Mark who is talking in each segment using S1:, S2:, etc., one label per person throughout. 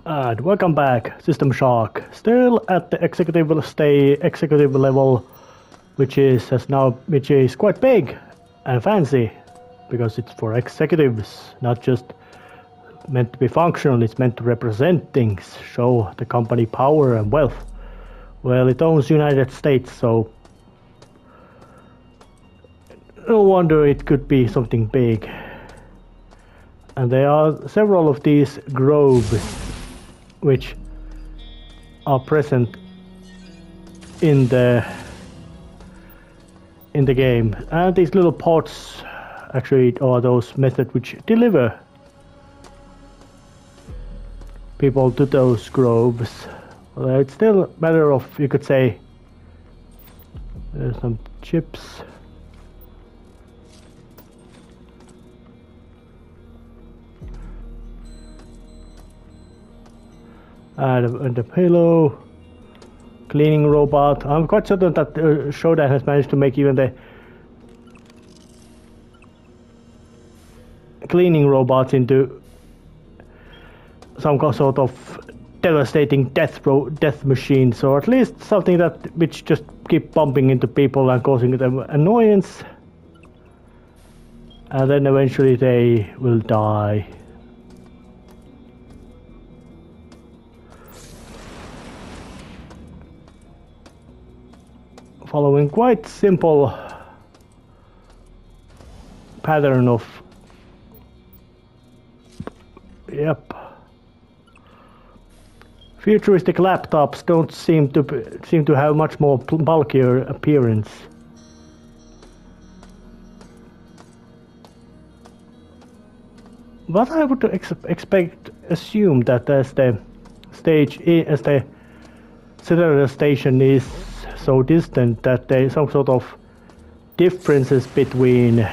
S1: And welcome back, System Shock. Still at the executive level, which is quite big and fancy, because it's for executives, not just meant to be functional. It's meant to represent things, show the company power and wealth. Well, it owns United States, so no wonder it could be something big. And there are several of these groves which are present in the game, and these little pots actually are those methods which deliver people to those groves. Well, it's still a matter of, you could say, there's some chips. And the pillow, cleaning robot. I'm quite certain that Shodan has managed to make even the cleaning robots into some sort of devastating death machines, or at least something which just keep bumping into people and causing them annoyance, and then eventually they will die. Following quite simple pattern of futuristic laptops don't seem to have much more bulkier appearance. But I would assume that as the cellular station is so distant that there is some sort of differences between,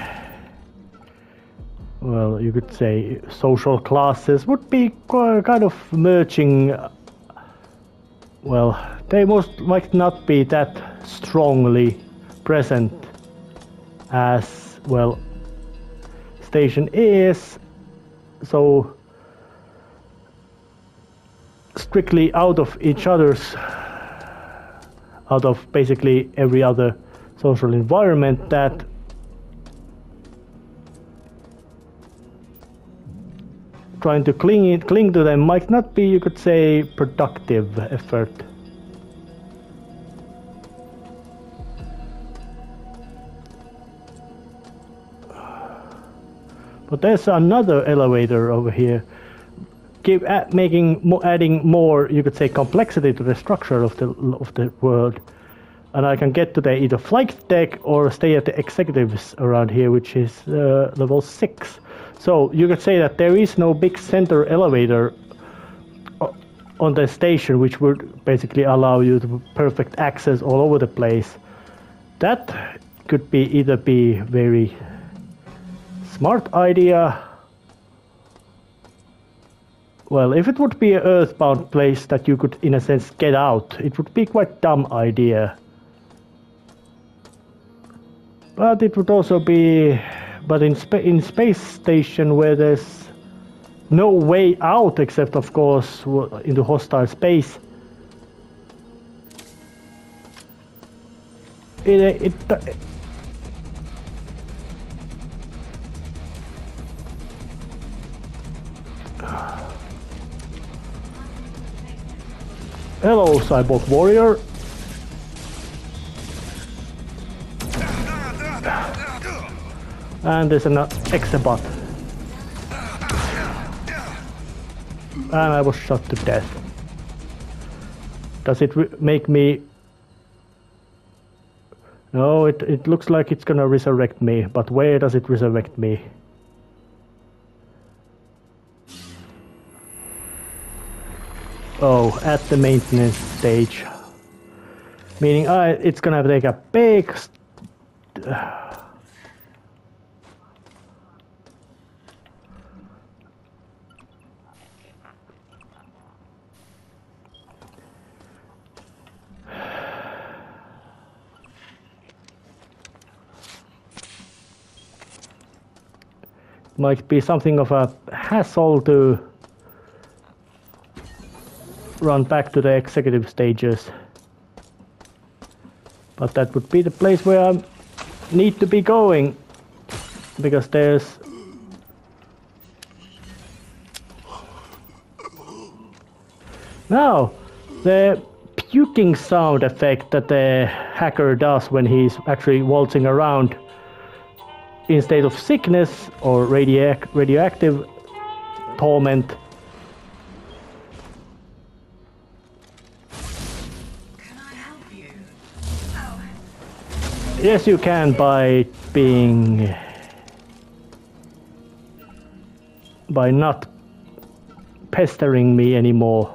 S1: well, you could say social classes would be kind of merging. Well, they might not be that strongly present as, well, station is so strictly out of basically every other social environment that trying to cling to them might not be, you could say, productive effort. But there's another elevator over here, adding more, you could say, complexity to the structure of the world, and I can get to the either flight deck or stay at the executives around here, which is level 6. So you could say that there is no big center elevator on the station, which would basically allow you to perfect access all over the place. That could either be very smart idea. Well, if it would be an earthbound place that you could, in a sense, get out, it would be quite dumb idea. But it would also be, but in space station where there's no way out except, of course, into hostile space, Hello, cyborg warrior. And there's an Exabot. And I was shot to death. Does it make me... No, it looks like it's gonna resurrect me, but where does it resurrect me? Oh, at the maintenance stage. Meaning it's gonna take a big... Might be something of a hassle to run back to the executive stages. But that would be the place where I need to be going, because there's... Now, the puking sound effect that the hacker does when he's actually waltzing around in state of sickness or radioactive torment.
S2: Can I help you?
S1: Yes, you can by not pestering me anymore.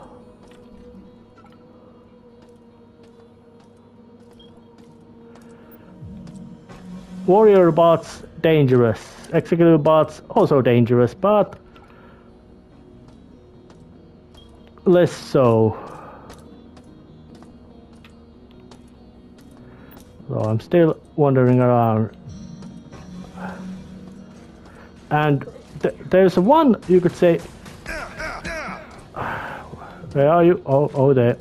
S1: Warrior bots dangerous. Executive bots also dangerous, but less so. So I'm still wandering around. And there's one, you could say... Where are you? Oh, there.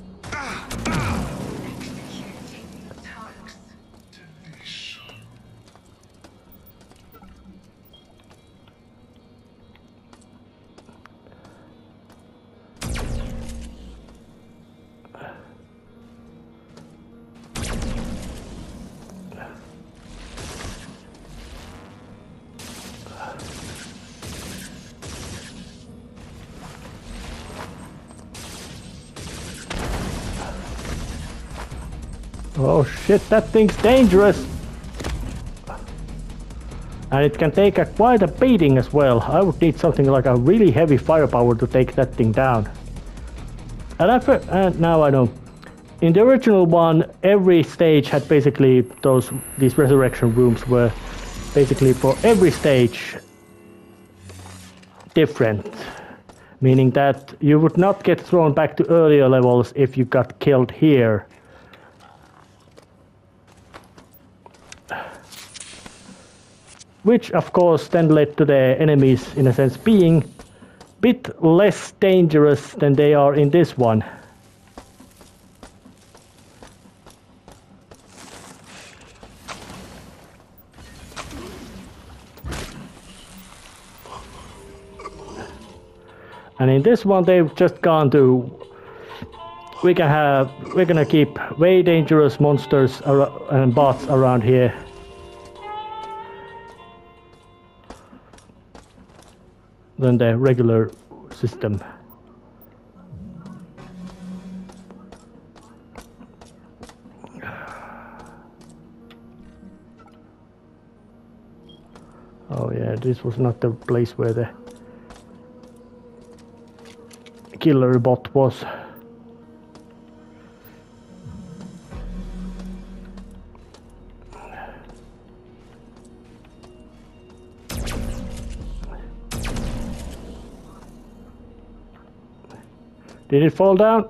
S1: Oh shit, that thing's dangerous! And it can take quite a beating as well. I would need something like a really heavy firepower to take that thing down. And now I know. In the original one, every stage had basically these resurrection rooms were basically for every stage different. Meaning that you would not get thrown back to earlier levels if you got killed here. Which of course then led to the enemies in a sense being a bit less dangerous than they are in this one. And in this one they've just gone to... We're gonna keep way dangerous monsters and bots around here. Than the regular system. Oh yeah, this was not the place where the killer bot was. Did it fall down?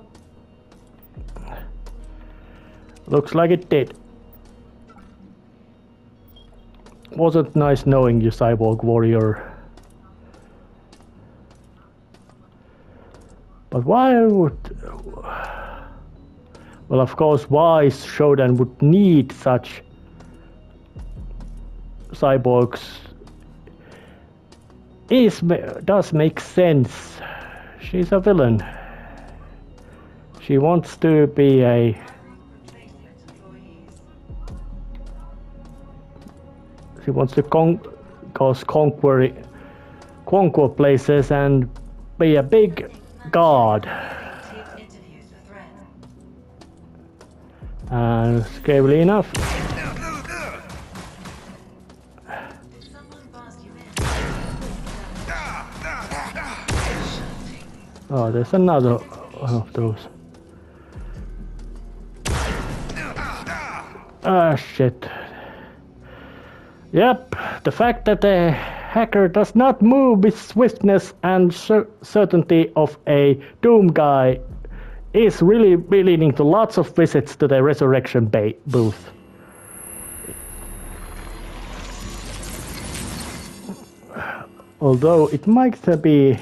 S1: Looks like it did. Wasn't nice knowing you, cyborg warrior. But why would... Well, of course, why Shodan would need such cyborgs does make sense. She's a villain. She wants to be a... She wants to conquer places and be a big god. And scary enough. Oh, there's another one of those. Ah, shit. Yep, the fact that the hacker does not move with swiftness and certainty of a Doom guy is really leading to lots of visits to the resurrection booth. Although it might be...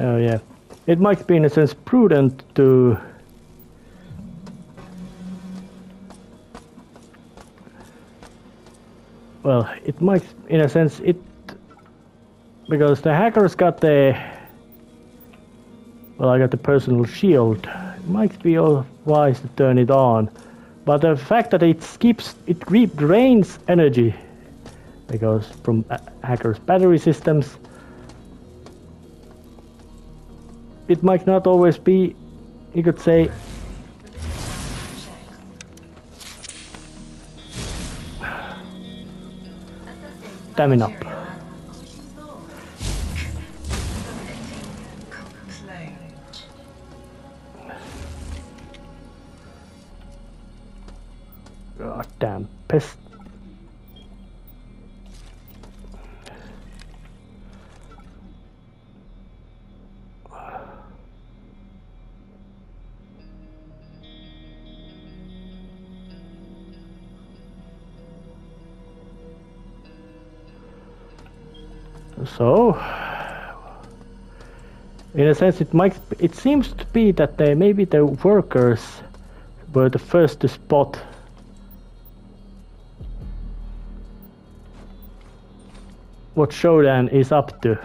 S1: Oh yeah. It might be in a sense prudent to well, it might in a sense it because the hackers got the well, I got the personal shield. It might be wise to turn it on. But the fact that it drains energy because from hackers' battery systems, it might not always be, you could say, damming up. God damn pest. So, in a sense, it seems to be that maybe the workers were the first to spot what Shodan is up to.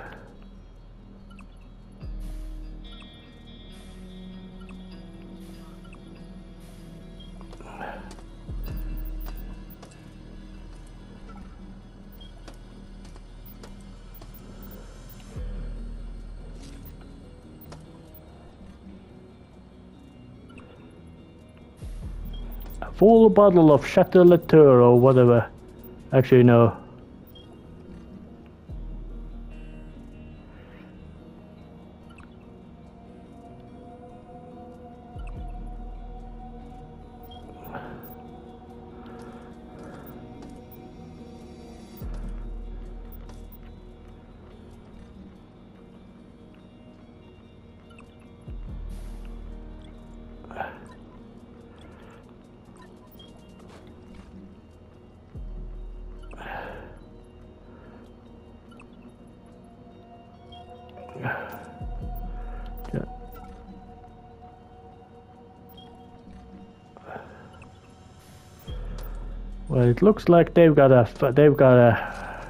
S1: A full bottle of Chateau Latour or whatever. Actually, no. Well, it looks like they've got a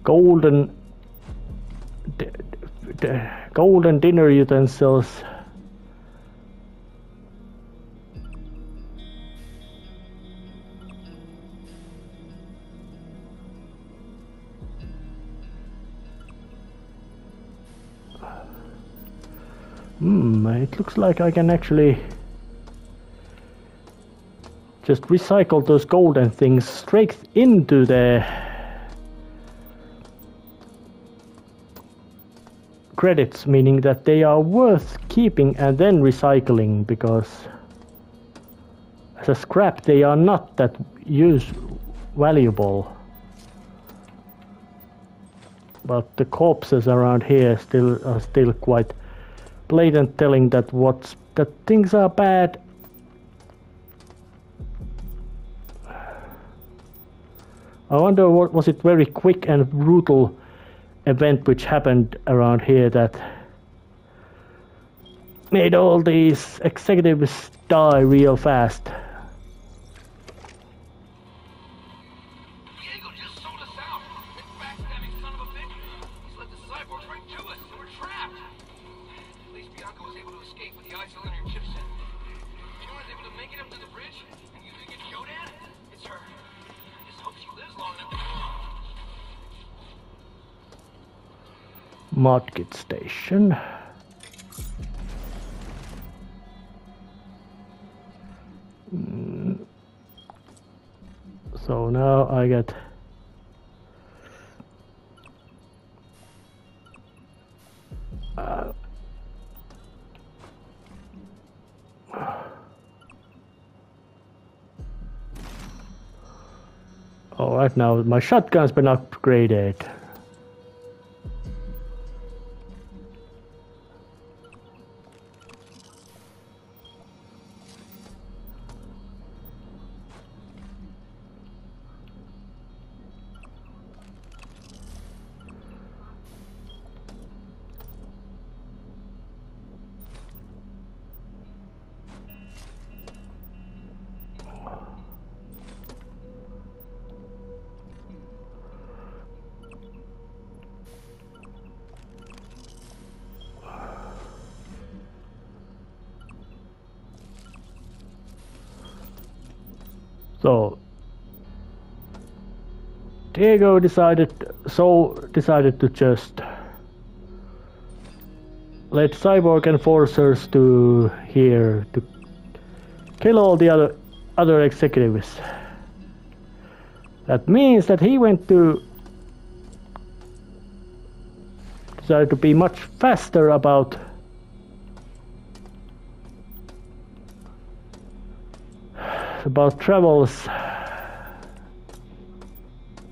S1: golden golden dinner utensils. It looks like I can actually just recycle those golden things straight into the credits, meaning that they are worth keeping and then recycling, because as a scrap they are not that valuable. But the corpses around here are still quite blatant, telling that things are bad. I wonder what was it very quick and brutal event which happened around here that made all these executives die real fast.
S3: Diego just sold us out. That backstabbing son of a bitch. He's led the cyborgs right to us, and we're trapped. At least Bianca was able to escape with the isolyner chipset. Shauna's able to make it up to the bridge, and you think it's Shodan? It's her. I just hope she lives long enough.
S1: Market station. So now I get all right, now my shotgun's been upgraded. So Diego decided to just let Cyborg enforcers to here to kill all the other executives. That means that he decided to be much faster about travels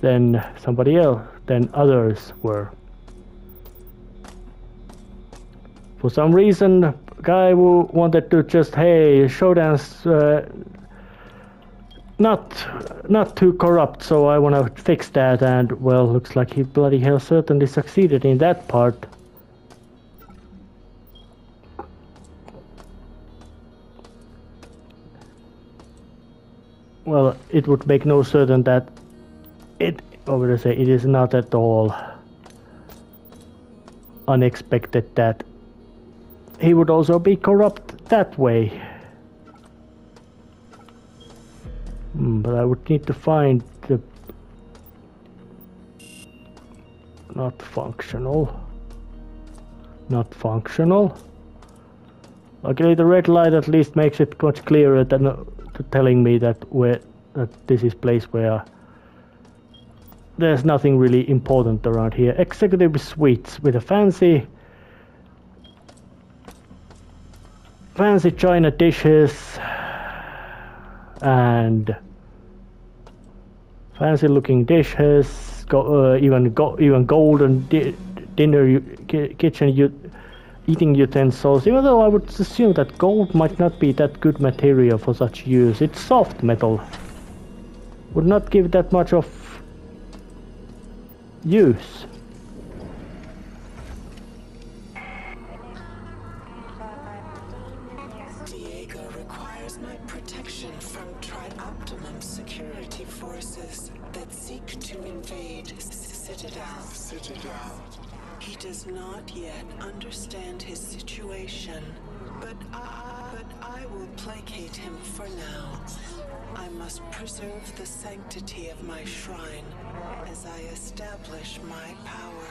S1: than somebody else, than others were. For some reason, guy who wanted to just, hey, Shodan's not too corrupt, so I want to fix that, and well, looks like he bloody hell certainly succeeded in that part. Well, it would make no certain that it is not at all unexpected that he would also be corrupt that way. But I would need to find the not functional. Okay, the red light at least makes it much clearer than telling me that this is place where there's nothing really important around here. Executive suites with a fancy china dishes and fancy looking dishes, even golden dinner kitchen eating utensils, even though I would assume that gold might not be that good material for such use. It's soft metal. Would not give that much of use.
S4: Diego requires my protection from Tri-Optimum security forces that seek to invade Citadel. He does not yet understand his situation, but I will placate him for now. I must preserve the sanctity of my shrine as I establish my power.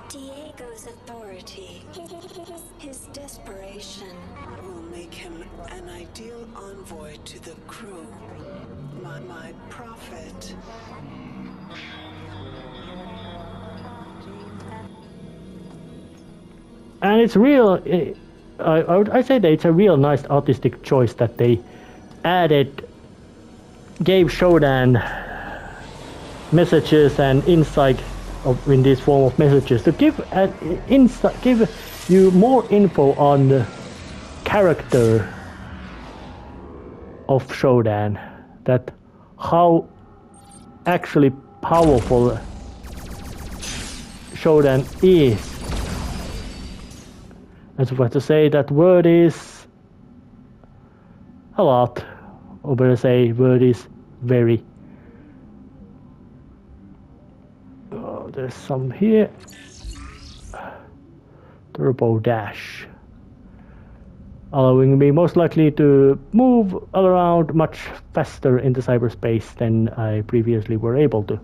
S4: Diego's authority, his desperation, will make him an ideal envoy to the crew, my prophet.
S1: And it's real. I say that it's a real nice artistic choice that they gave Shodan messages and insight in this form of messages to give you more info on the character of Shodan, that how actually powerful Shodan is. As if I to say that word is a lot, or better say word is very. Oh, there's some here. Turbo dash, allowing me most likely to move around much faster in the cyberspace than I previously were able to.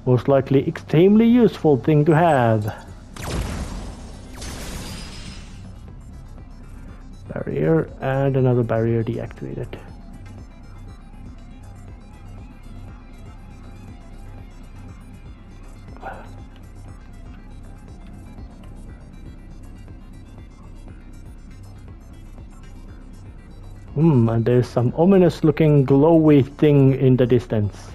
S1: Most likely extremely useful thing to have. Barrier and another barrier deactivated. And there's some ominous looking glowy thing in the distance.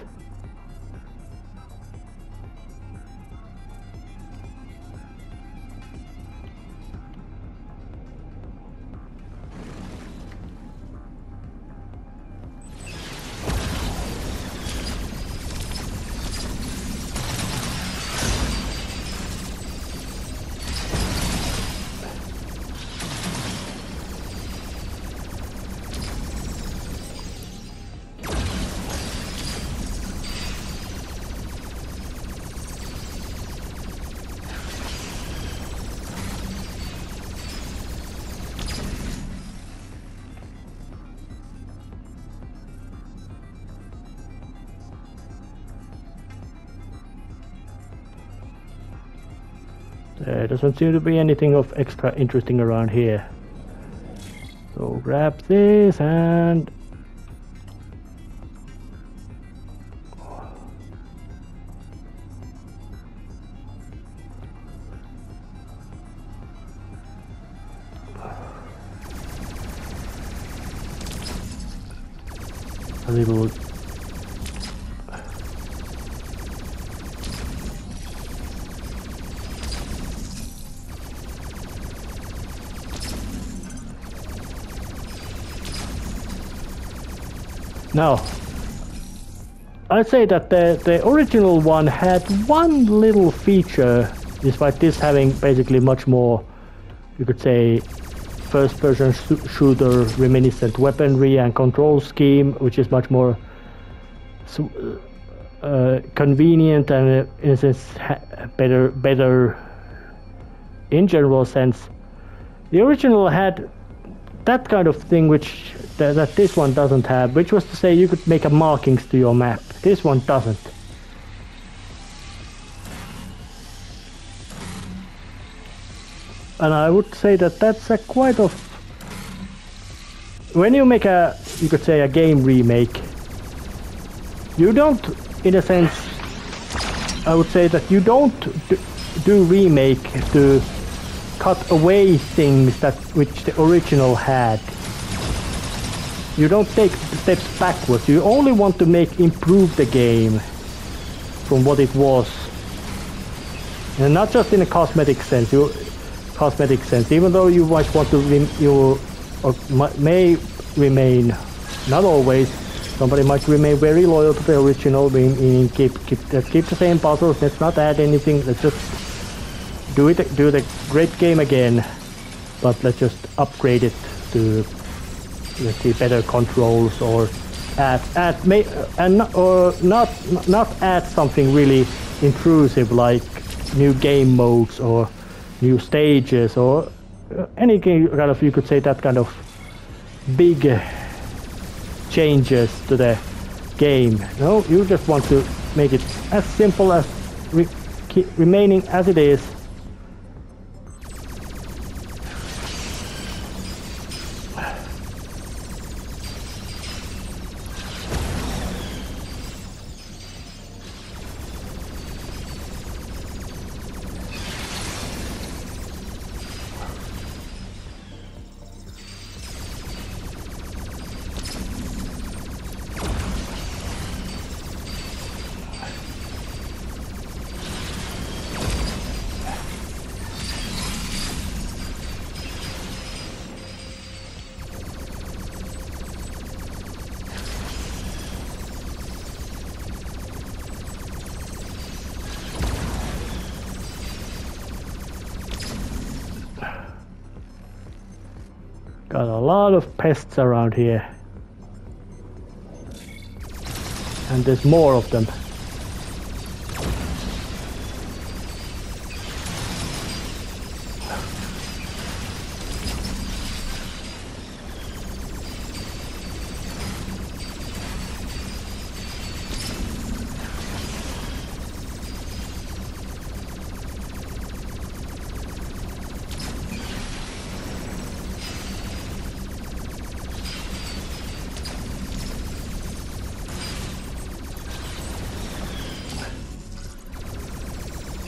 S1: There doesn't seem to be anything of extra interesting around here. So grab this and... a little... Now, I'd say that the original one had one little feature, despite this having basically much more, you could say, first-person shooter reminiscent weaponry and control scheme, which is much more convenient and, in a sense, better in general sense. The original had that kind of thing which that this one doesn't have, which was to say you could make a markings to your map. This one doesn't. And I would say that that's a quite of... When you make a, you could say, a game remake, you don't, in a sense, I would say that you don't do remake to cut away things that which the original had. You don't take steps backwards. You only want to improve the game from what it was, and not just in a cosmetic sense. Even though you might want to may remain, not always. Somebody might remain very loyal to the original. Keep the same puzzles. Let's not add anything. Let's just do the great game again, but let's just upgrade it to, let's see, better controls, or not add something really intrusive like new game modes or new stages or any kind of, you could say, that kind of big changes to the game. No, you just want to make it as simple as remaining as it is. Got a lot of pests around here. And there's more of them.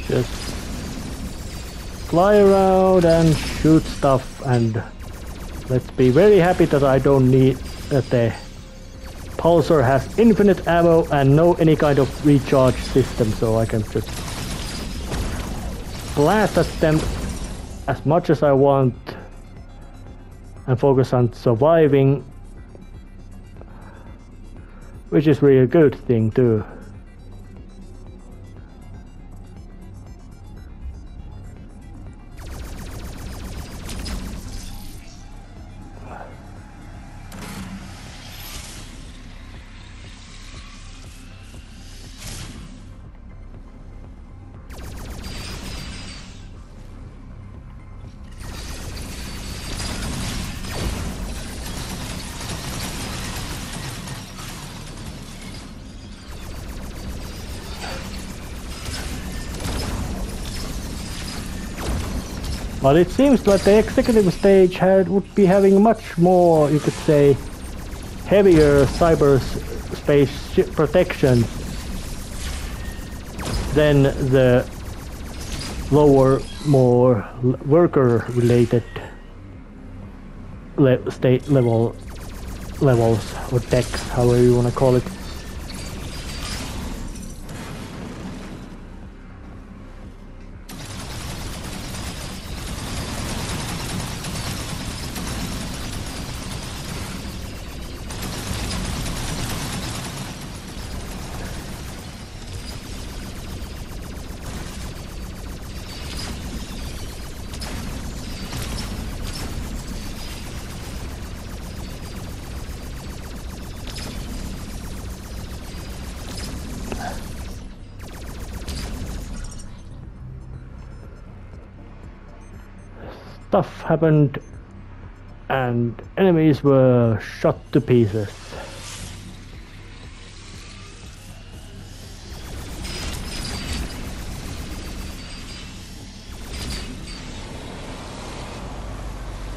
S1: Just fly around and shoot stuff, and let's be very happy that I don't need that the pulsar has infinite ammo and no any kind of recharge system, so I can just blast at them as much as I want and focus on surviving, which is really a good thing too. But it seems like the executive stage would be having much more, you could say, heavier cyberspace protection than the lower, more worker-related state levels or decks, however you want to call it. Stuff happened and enemies were shot to pieces.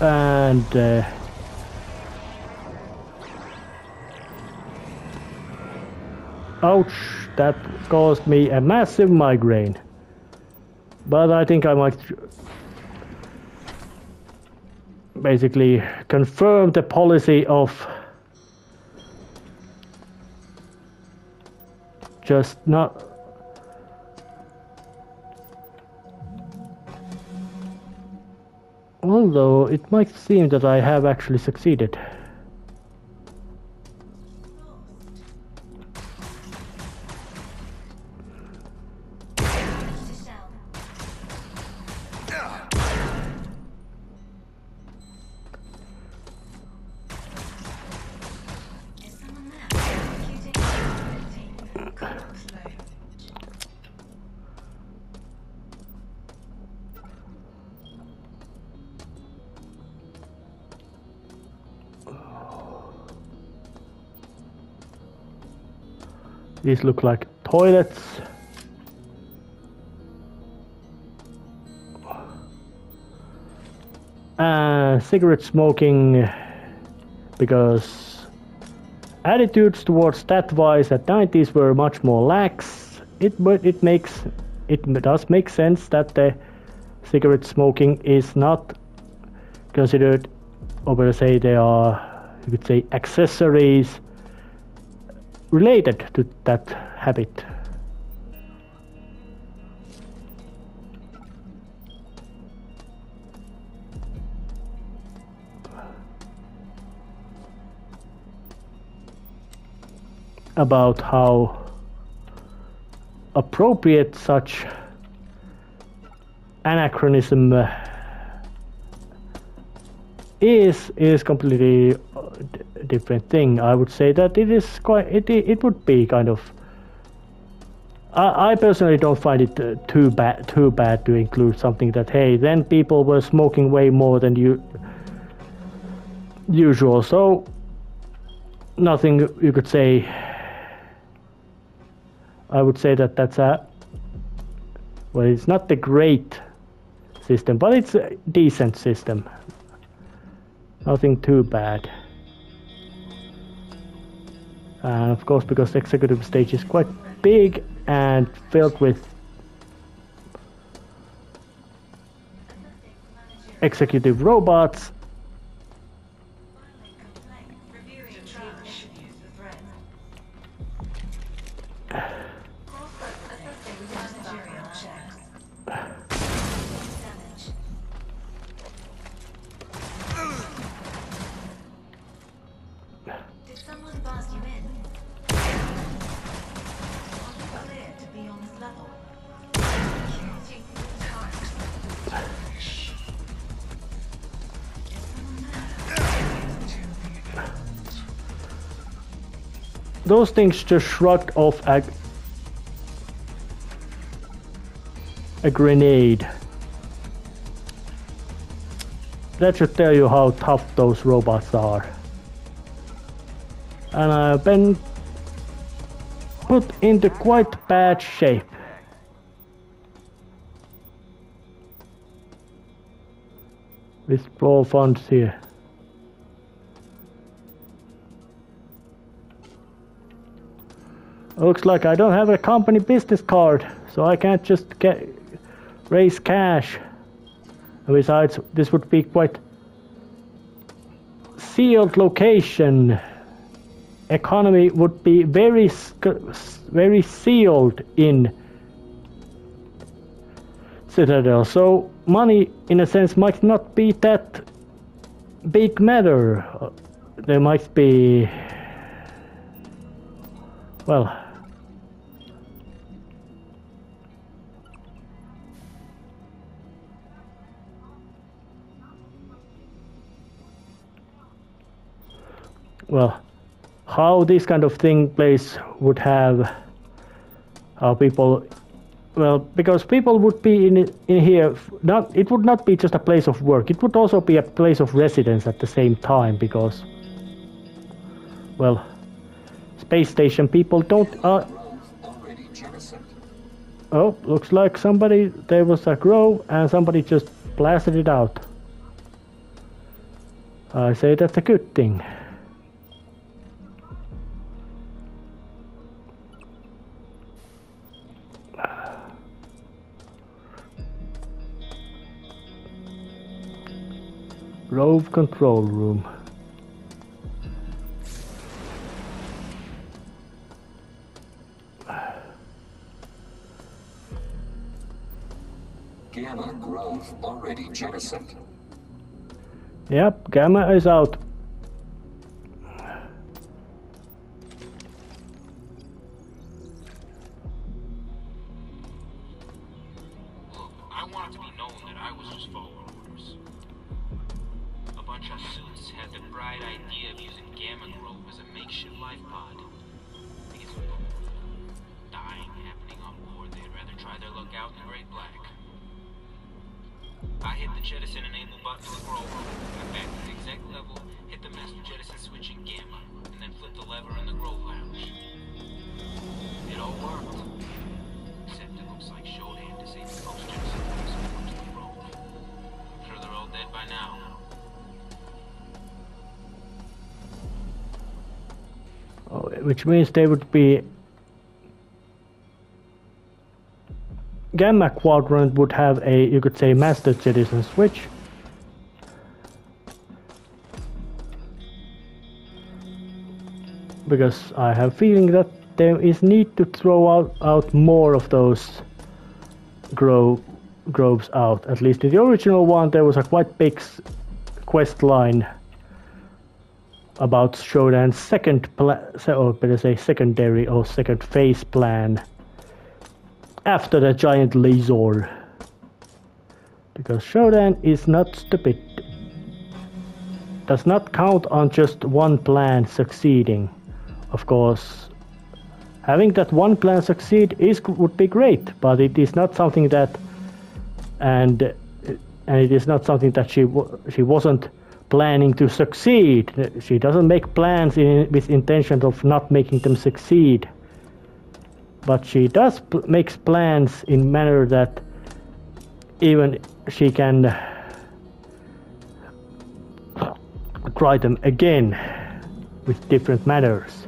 S1: And ouch, that caused me a massive migraine. But I think I might basically confirm the policy of just not although it might seem that I have actually succeeded. These look like toilets. Cigarette smoking, because attitudes towards that wise at 90s were much more lax. It does make sense that the cigarette smoking is not considered, or better say they are, you could say, accessories related to that habit. About how appropriate such anachronism is completely different thing. I would say that it is quite. It would be kind of. I personally don't find it too bad to include something that, hey, then people were smoking way more than usual. So nothing you could say. I would say that that's well, it's not the great system, but it's a decent system. Nothing too bad. And of course, because the executive stage is quite big and filled with executive robots, those things just shrugged off a grenade. That should tell you how tough those robots are. And I've been put into quite bad shape. Withdraw funds here. Looks like I don't have a company business card, so I can't just raise cash. And besides, this would be quite sealed location. Economy would be very sealed in Citadel, so money in a sense might not be that big matter. There might be, well, how this kind of place would have how people, well, because people would be in here, it would not be just a place of work, it would also be a place of residence at the same time, because, well, space station people don't oh, looks like there was a grove and somebody just blasted it out. I say that's a good thing. Grove control room.
S5: Gamma Grove already jettisoned.
S1: Yep, Gamma is out.
S3: I want it to be known that I was just following orders. A bunch of suits had the bright idea of using Gamma Grove as a makeshift life pod. Because of dying happening on board, they'd rather try their luck out in the Great Black. I hit the jettison enable button in the Grove room, got back to the exec level, hit the master jettison switch in Gamma, and then flipped the lever in the Grove lounge. It all worked. Except it looks like Shodan disabled most jettison to the Grove. I'm sure they're all dead by now.
S1: Oh, which means they would be Gamma Quadrant would have a, you could say, master jettison switch. Because I have a feeling that there is need to throw out more of those groves out. At least in the original one there was a quite big quest line about Shodan's secondary or second phase plan after the giant laser. Because Shodan is not stupid. Does not count on just one plan succeeding. Of course, having that one plan succeed would be great, but it is not something that, and it is not something that she wasn't planning to succeed. She doesn't make plans with intention of not making them succeed. But she does makes plans in manner that even she can try them again with different manners.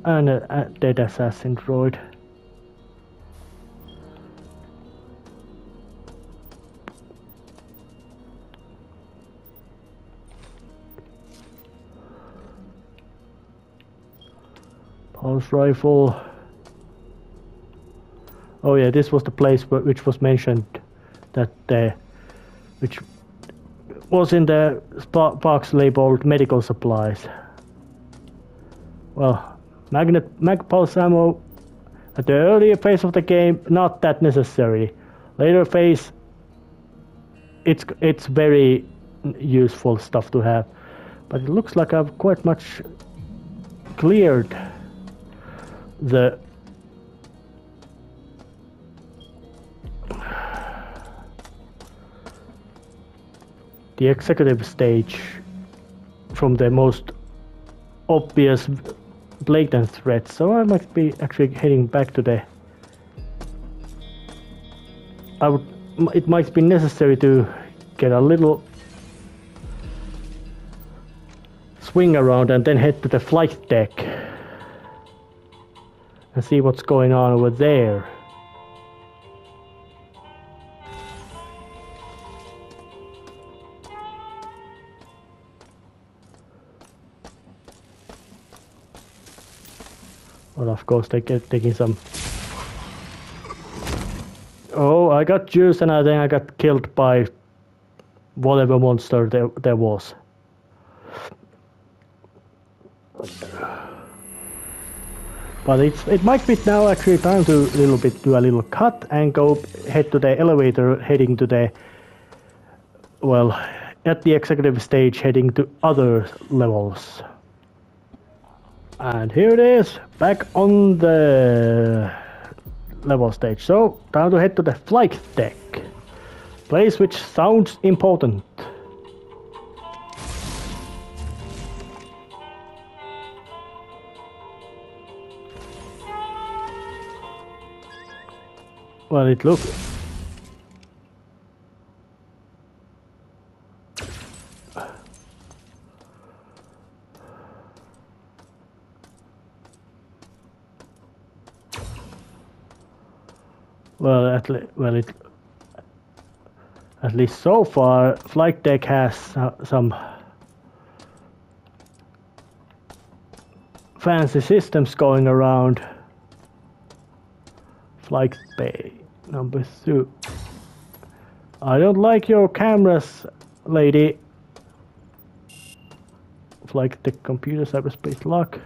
S1: And a dead assassin droid. Pulse rifle. Oh yeah, this was the place which was mentioned that which was in the box labeled medical supplies. Well, mag pulse ammo at the earlier phase of the game, not that necessary. Later phase, it's very useful stuff to have. But it looks like I've quite much cleared the executive stage from the most obvious blatant threats, so I might be actually heading back to the it might be necessary to get a little swing around and then head to the flight deck and see what's going on over there. Well, of course, they get taking some. Oh, I got juice and I think I got killed by whatever monster there was. But it might be now actually time to do a little cut and go head to the elevator, heading to the, well, at the executive stage, heading to other levels. And here it is, back on the level stage. So, time to head to the flight deck. Place which sounds important. Well, it looks... Well, at least so far, flight deck has some fancy systems going around. Flight bay number 2. I don't like your cameras, lady. Flight deck computer cyberspace lock.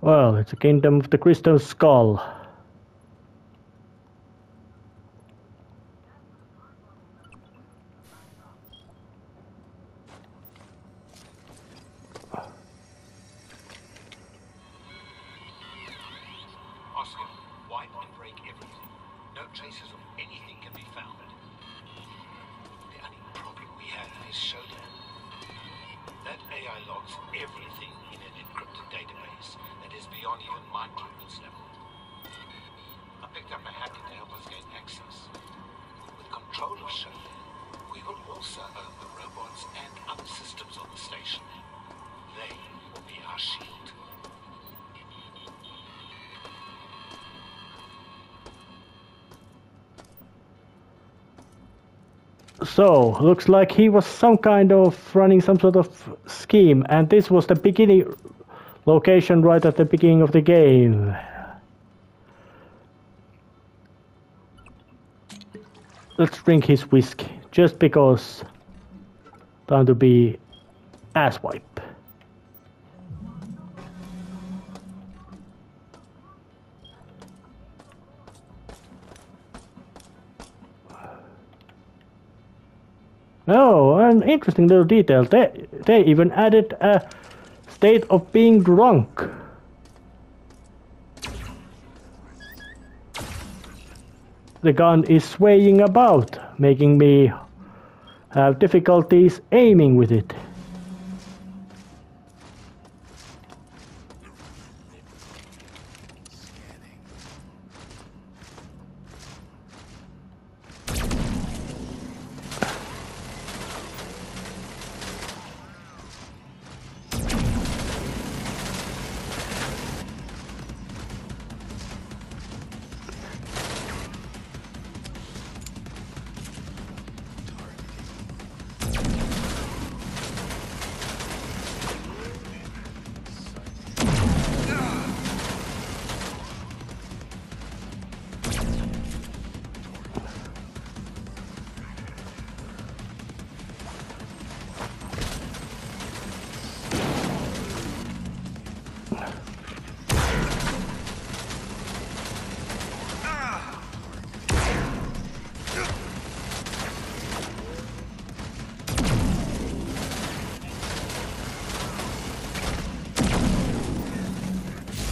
S1: Well, it's a Kingdom of the Crystal Skull.
S3: Oscar, wipe and break everything. No traces of anything can be found. The only problem we have is Showdown. That AI logs everything in an encrypted database that is beyond even my clearance level. I picked up a hacker to help us gain access. With control of Showdown, we will also own the robots and other systems on the station. They will be our shield.
S1: So, looks like he was some kind of running some sort of scheme, and this was the beginning location right at the beginning of the game. Let's drink his whiskey, just because time to be asswipe. Oh, an interesting little detail. They even added a state of being drunk. The gun is swaying about, making me have difficulties aiming with it.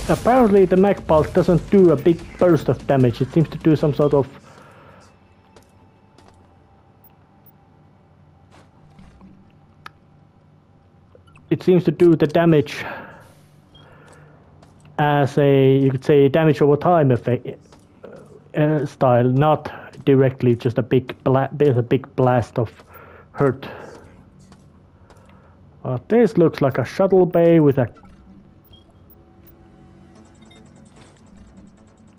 S1: apparently the mag pulse doesn't do a big burst of damage. It seems to do some sort of the damage as a, you could say, damage over time effect style, not directly just a big blast of hurt. This looks like a shuttle bay with a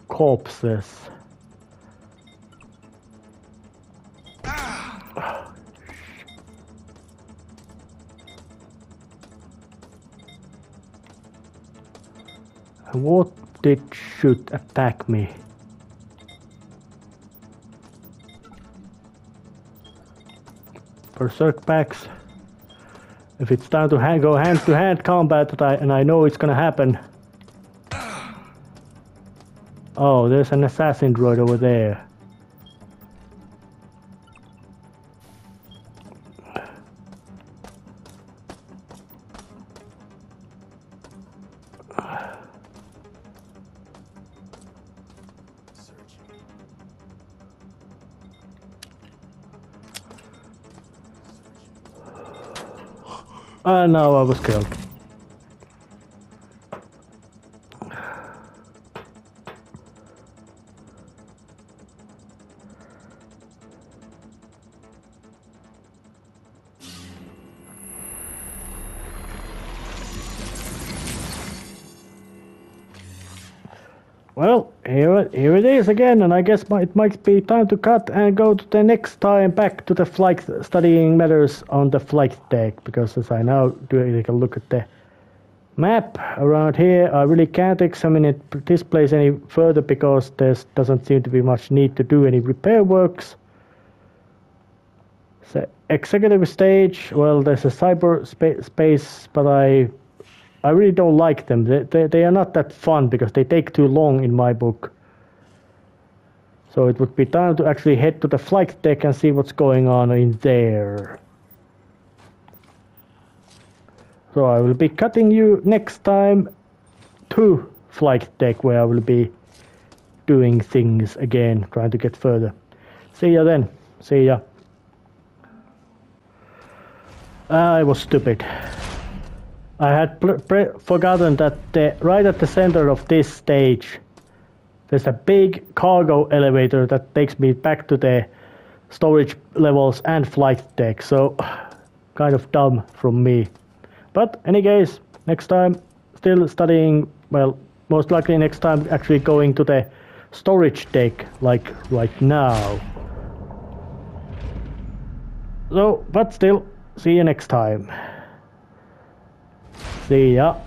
S1: corpses. What should attack me? Berserk packs. If it's time to go hand-to-hand combat, and I know it's gonna happen. Oh, there's an assassin droid over there. No, I was killed. Well, here it is again, and I guess it might be time to cut and go to the next time back to the flight studying matters on the flight deck, because as I now take a look at the map around here, I really can't examine this place any further because there doesn't seem to be much need to do any repair works. The executive stage, well, there's a cyber space, but I really don't like them. They are not that fun because they take too long in my book. So it would be time to actually head to the flight deck and see what's going on in there. So I will be cutting you next time to flight deck, where I will be doing things again, trying to get further. See ya then. See ya. I was stupid. I had forgotten that right at the center of this stage, there's a big cargo elevator that takes me back to the storage levels and flight deck. So, kind of dumb from me. But, any case, next time, still studying, well, most likely next time actually going to the storage deck, like right now. So, but still, see you next time. See ya.